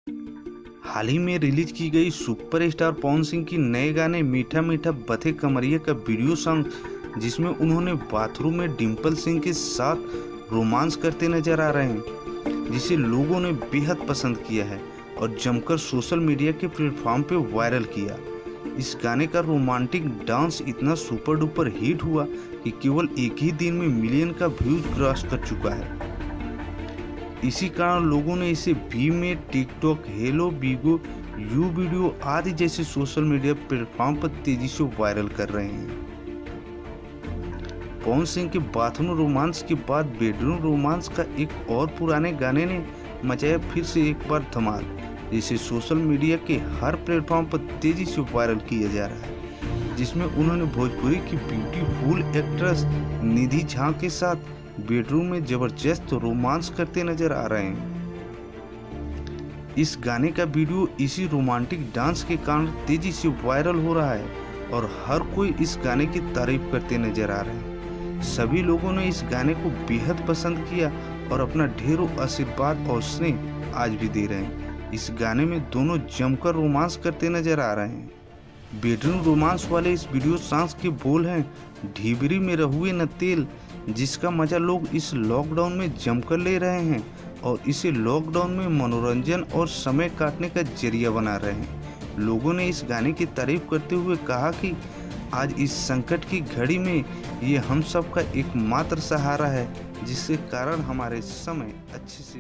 हाल ही में रिलीज की गई सुपरस्टार पवन सिंह की नए गाने मीठा मीठा बथे कमरिया का वीडियो सॉन्ग, जिसमें उन्होंने बाथरूम में डिम्पल सिंह के साथ रोमांस करते नजर आ रहे हैं, जिसे लोगों ने बेहद पसंद किया है और जमकर सोशल मीडिया के प्लेटफॉर्म पे वायरल किया। इस गाने का रोमांटिक डांस इतना सुपर डुपर हिट हुआ कि केवल एक ही दिन में मिलियन का व्यूज क्रॉस कर चुका है। इसी कारण लोगों ने इसे VMate, TikTok, Helo, Bigo, U Video आदि जैसे सोशल मीडिया प्लेटफॉर्म पर तेजी से वायरल कर रहे हैं। पवन सिंह के बाथरूम रोमांस के बाद बेडरूम रोमांस का एक और पुराने गाने ने मचाया फिर से एक बार धमाल, जिसे सोशल मीडिया के हर प्लेटफॉर्म पर तेजी से वायरल किया जा रहा है, जिसमें उन्होंने भोजपुरी की ब्यूटीफुल एक्ट्रेस निधि झा के साथ बेडरूम में जबरदस्त रोमांस करते नजर आ रहे हैं। इस गाने का वीडियो इसी रोमांटिक डांस के कारण तेजी से वायरल हो रहा है और हर कोई इस गाने की तारीफ करते नजर आ रहे हैं। सभी लोगों ने इस गाने को बेहद पसंद किया और अपना ढेरों आशीर्वाद और स्नेह आज भी दे रहे हैं। इस गाने में दोनों जमकर रोमांस करते नजर आ रहे हैं। बेडरूम रोमांस वाले इस वीडियो सॉन्ग के बोल हैं, ढिबरी में रहुए न तेल, जिसका मजा लोग इस लॉकडाउन में जमकर ले रहे हैं और इसे लॉकडाउन में मनोरंजन और समय काटने का जरिया बना रहे हैं। लोगों ने इस गाने की तारीफ करते हुए कहा कि आज इस संकट की घड़ी में ये हम सब का एकमात्र सहारा है, जिसके कारण हमारे समय अच्छे से